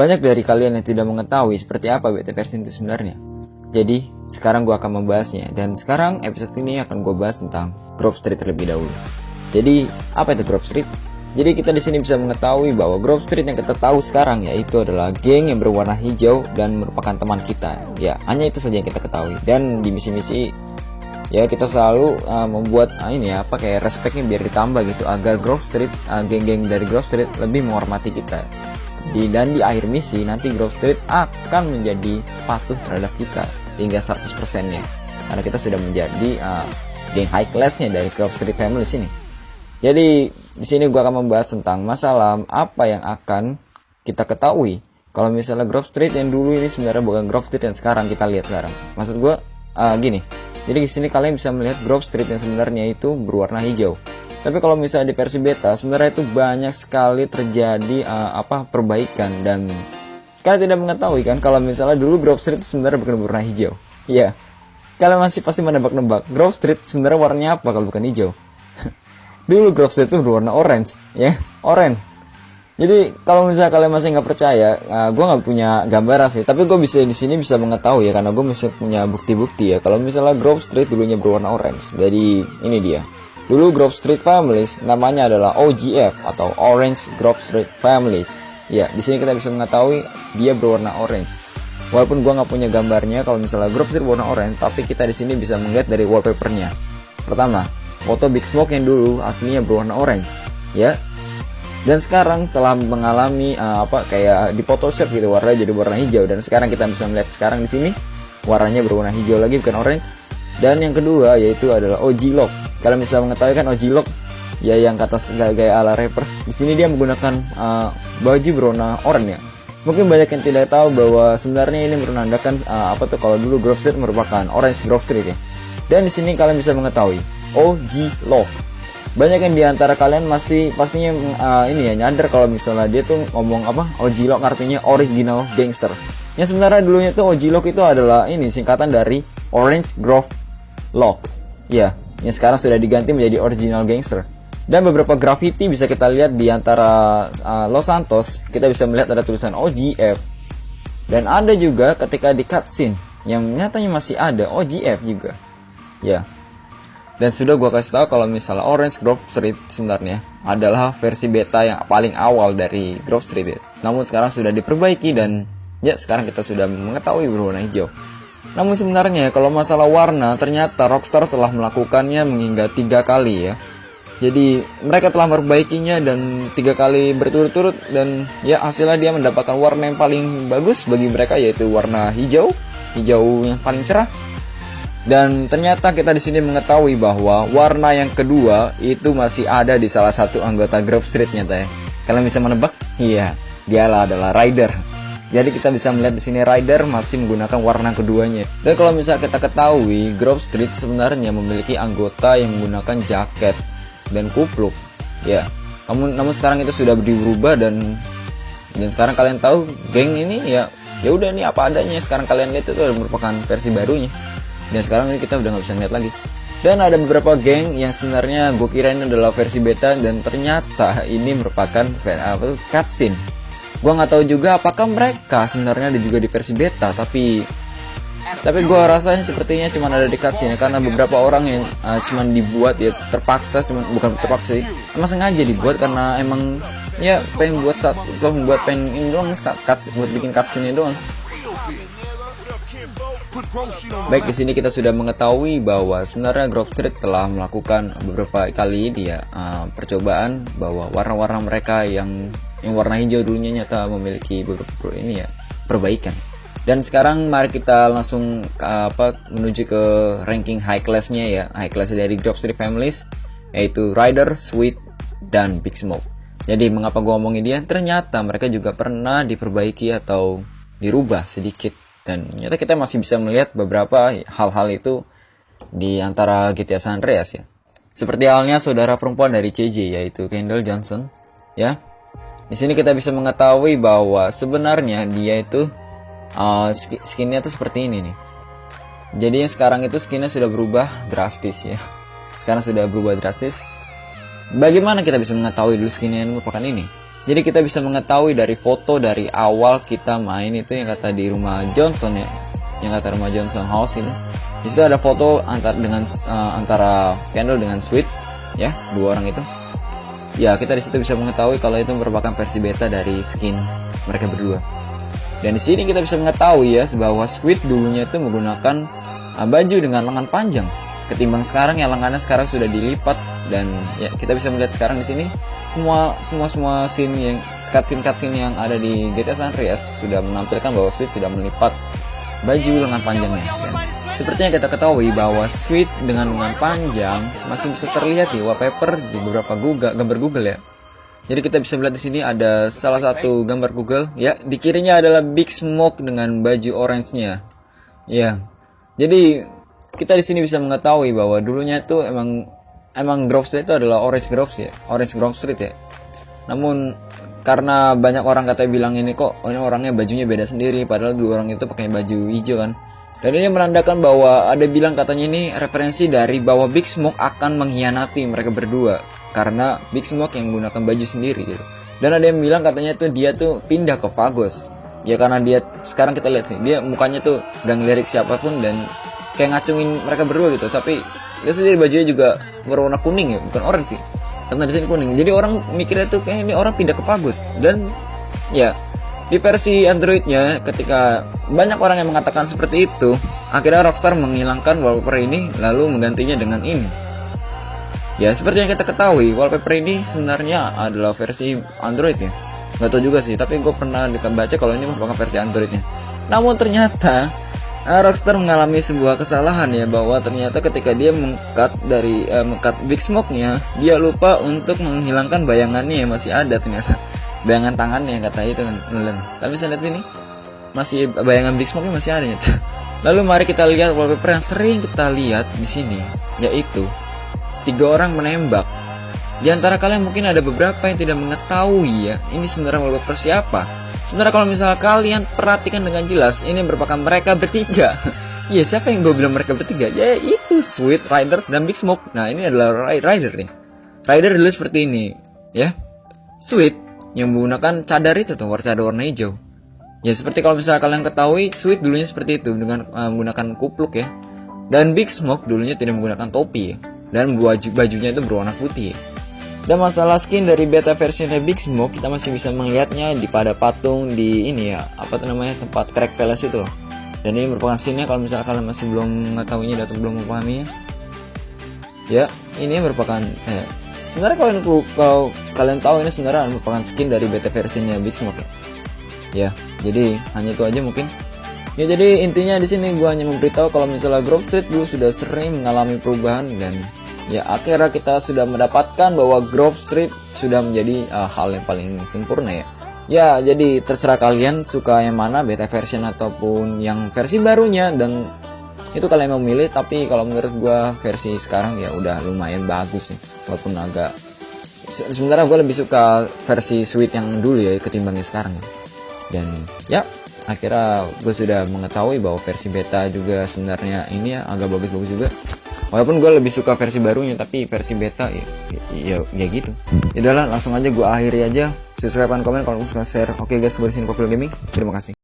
Banyak dari kalian yang tidak mengetahui seperti apa BT versi itu sebenarnya. Jadi, sekarang gue akan membahasnya. Dan sekarang episode ini akan gue bahas tentang Grove Street terlebih dahulu. Jadi, apa itu Grove Street? Jadi kita di sini bisa mengetahui bahwa Grove Street yang kita tahu sekarang yaitu adalah geng yang berwarna hijau dan merupakan teman kita. Ya, hanya itu saja yang kita ketahui. Dan di misi-misi ya kita selalu membuat kayak respectnya biar ditambah gitu agar Grove Street, geng-geng dari Grove Street lebih menghormati kita. Dan di akhir misi nanti Grove Street akan menjadi patuh terhadap kita hingga 100%-nya karena kita sudah menjadi geng high class-nya dari Grove Street Family sini. Jadi di sini gua akan membahas tentang masalah apa yang akan kita ketahui kalau misalnya Grove Street yang dulu ini sebenarnya bukan Grove Street yang sekarang kita lihat sekarang. Maksud gua gini. Jadi di sini kalian bisa melihat Grove Street yang sebenarnya itu berwarna hijau. Tapi kalau misalnya di versi beta sebenarnya itu banyak sekali terjadi perbaikan dan kalian tidak mengetahui kan kalau misalnya dulu Grove Street sebenarnya bukan berwarna hijau. Iya. Kalian masih pasti menebak-nebak Grove Street sebenarnya warnanya apa kalau bukan hijau? Dulu Grove Street itu berwarna orange, ya, orange. Jadi kalau misalnya kalian masih nggak percaya, gue nggak punya gambaran sih, tapi gue bisa di sini bisa mengetahui ya karena gue masih punya bukti-bukti ya. Kalau misalnya Grove Street dulunya berwarna orange, jadi ini dia. Dulu Grove Street Families namanya adalah OGF atau Orange Grove Street Families. Ya, di sini kita bisa mengetahui dia berwarna orange. Walaupun gue nggak punya gambarnya kalau misalnya Grove Street berwarna orange, tapi kita di sini bisa melihat dari wallpapernya. Pertama, foto Big Smoke yang dulu aslinya berwarna orange, ya. Dan sekarang telah mengalami kayak di Photoshop gitu warnanya jadi warna hijau dan sekarang kita bisa melihat sekarang di sini warnanya berwarna hijau lagi bukan orange. Dan yang kedua yaitu adalah OG Lock. Kalian bisa mengetahui kan OG Lock ya yang kata gaya ala rapper. Di sini dia menggunakan baju berwarna oranye ya. Mungkin banyak yang tidak tahu bahwa sebenarnya ini menandakan kalau dulu Grove Street merupakan Orange Grove Street ya. Dan di sini kalian bisa mengetahui OG Lock. Banyak yang diantara kalian masih pastinya nyadar kalau misalnya dia tuh ngomong OG Lock artinya original gangster. Yang sebenarnya dulunya tuh OG Lock itu adalah singkatan dari Orange Grove Lock. Ya, yang sekarang sudah diganti menjadi original gangster. Dan beberapa graffiti bisa kita lihat di antara Los Santos, kita bisa melihat ada tulisan OGF. Dan ada juga ketika di cutscene yang nyatanya masih ada OGF juga. Ya. Dan sudah gua kasih tahu kalau misalnya Orange Grove Street sebenarnya adalah versi beta yang paling awal dari Grove Street ya. Namun sekarang sudah diperbaiki dan ya sekarang kita sudah mengetahui berwarna hijau. Namun sebenarnya kalau masalah warna ternyata Rockstar telah melakukannya hingga 3 kali ya. Jadi mereka telah memperbaikinya dan 3 kali berturut-turut dan ya hasilnya dia mendapatkan warna yang paling bagus bagi mereka yaitu warna hijau yang paling cerah. Dan ternyata kita di sini mengetahui bahwa warna yang kedua itu masih ada di salah satu anggota Grove Street nyata ya. Kalian bisa menebak? Iya, dialah adalah Ryder. Jadi kita bisa melihat di sini Ryder masih menggunakan warna keduanya. Dan kalau misalnya kita ketahui Grove Street sebenarnya memiliki anggota yang menggunakan jaket dan kupluk. Ya. Namun sekarang itu sudah berubah dan sekarang kalian tahu geng ini ya udah nih apa adanya. Sekarang kalian lihat itu merupakan versi barunya. Dan sekarang ini kita udah nggak bisa lihat lagi. Dan ada beberapa geng yang sebenarnya gue kira ini adalah versi beta dan ternyata ini merupakan cutscene. Gue nggak tahu juga apakah mereka sebenarnya ada juga di versi beta, tapi gue rasanya sepertinya cuma ada di cutscene karena beberapa orang yang cuma dibuat ya terpaksa, bukan terpaksa sih, emang sengaja dibuat karena emang ya pengen buat ini doang, buat bikin cutscene doang. Baik, di sini kita sudah mengetahui bahwa sebenarnya Grove Street telah melakukan beberapa kali dia percobaan bahwa warna-warna mereka yang warna hijau dulunya nyata memiliki beberapa perbaikan. Dan sekarang mari kita langsung menuju ke ranking high class-nya ya, high class dari Grove Street Families yaitu Ryder, Sweet, dan Big Smoke. Jadi mengapa gua ngomongin dia? Ternyata mereka juga pernah diperbaiki atau dirubah sedikit. Dan ternyata kita masih bisa melihat beberapa hal-hal itu di antara GTA San Andreas ya. Seperti halnya saudara perempuan dari CJ yaitu Kendall Johnson ya. Di sini kita bisa mengetahui bahwa sebenarnya dia itu skinnya tuh seperti ini nih. Jadi yang sekarang itu skinnya sudah berubah drastis ya. Sekarang sudah berubah drastis. Bagaimana kita bisa mengetahui dulu skinnya merupakan ini? Jadi kita bisa mengetahui dari foto dari awal kita main itu yang kata di rumah Johnson ya, yang kata rumah Johnson House ini. Di situ ada foto antara Kendall dengan Sweet ya, dua orang itu. Ya, kita di situ bisa mengetahui kalau itu merupakan versi beta dari skin mereka berdua. Dan di sini kita bisa mengetahui ya bahwa Sweet dulunya itu menggunakan baju dengan lengan panjang, ketimbang sekarang yang lengannya sekarang sudah dilipat. Dan ya kita bisa melihat sekarang di sini semua scene yang cutscene yang ada di GTA San Andreas sudah menampilkan bahwa Sweet sudah melipat baju lengan panjangnya. Dan seperti yang kita ketahui bahwa Sweet dengan lengan panjang masih bisa terlihat di wallpaper di beberapa gambar Google ya. Jadi kita bisa melihat di sini ada salah satu gambar Google ya, di kirinya adalah Big Smoke dengan baju orange-nya. Ya. Jadi kita di sini bisa mengetahui bahwa dulunya itu emang Grove Street itu adalah Orange Grove Street ya. Namun karena banyak orang katanya bilang ini kok ini orangnya bajunya beda sendiri, padahal dua orang itu pakai baju hijau kan. Dan ini menandakan bahwa ada bilang katanya ini referensi dari bahwa Big Smoke akan mengkhianati mereka berdua karena Big Smoke yang menggunakan baju sendiri gitu. Dan ada yang bilang katanya tuh dia tuh pindah ke Vagos. Ya karena dia sekarang kita lihat nih, dia mukanya tuh gak ngelirik siapapun dan kayak ngacungin mereka berdua gitu. Tapi dia sendiri bajunya juga berwarna kuning ya, bukan orange sih. Karena di sini kuning. Jadi orang mikirnya tuh kayak ini orang pindah ke Vagos. Dan ya di versi Androidnya ketika banyak orang yang mengatakan seperti itu, akhirnya Rockstar menghilangkan wallpaper ini lalu menggantinya dengan ini. Ya seperti yang kita ketahui, wallpaper ini sebenarnya adalah versi Android ya. Gak tau juga sih, tapi gue pernah baca kalau ini merupakan versi Androidnya. Namun ternyata Rockstar mengalami sebuah kesalahan ya, bahwa ternyata ketika dia mengcut Big Smoke-nya, dia lupa untuk menghilangkan bayangannya yang masih ada ternyata. Bayangan tangannya yang kata itu kan. Tapi bisa lihat sini, masih bayangan Big Smoke-nya masih ada ternyata. Lalu mari kita lihat wallpaper yang sering kita lihat di sini, yaitu 3 orang menembak. Di antara kalian mungkin ada beberapa yang tidak mengetahui ya, ini sebenarnya wallpaper siapa. Sebenarnya kalau misalnya kalian perhatikan dengan jelas, ini merupakan mereka bertiga. Iya, siapa yang gue bilang mereka bertiga? Ya itu Sweet, Ryder, dan Big Smoke. Nah ini adalah Ryder nih. Ryder dulu seperti ini ya. Sweet yang menggunakan cadar itu tuh, cadar warna hijau. Ya seperti kalau misalnya kalian ketahui, Sweet dulunya seperti itu dengan menggunakan kupluk ya. Dan Big Smoke dulunya tidak menggunakan topi ya. Dan bajunya itu berwarna putih ya. Dan masalah skin dari beta versinya Big Smoke, kita masih bisa melihatnya pada patung di ini ya, apa tuh namanya, tempat Crack Palace itu loh. Dan ini merupakan skinnya kalau misalnya kalian masih belum mengetahuinya atau belum memahaminya. Ya, ini merupakan sebenarnya kalau kalian tahu ini sebenarnya merupakan skin dari beta versinya Big Smoke ya. Ya, jadi hanya itu aja mungkin. Ya jadi intinya di sini gua hanya memberitahu kalau misalnya Grove Street dulu sudah sering mengalami perubahan dan ya akhirnya kita sudah mendapatkan bahwa Grove Street sudah menjadi hal yang paling sempurna ya. Ya jadi terserah kalian suka yang mana, beta version ataupun yang versi barunya, dan itu kalian mau milih. Tapi kalau menurut gua versi sekarang ya udah lumayan bagus nih, walaupun agak sebenarnya gua lebih suka versi Sweet yang dulu ya ketimbangnya sekarang ya. Dan ya akhirnya gue sudah mengetahui bahwa versi beta juga sebenarnya ini ya agak bagus-bagus juga. Walaupun gue lebih suka versi barunya, tapi versi beta ya gitu. Yaudahlah, langsung aja gue akhiri aja. Subscribe dan komen kalau suka share. Oke guys, gue disini Popil Gaming. Terima kasih.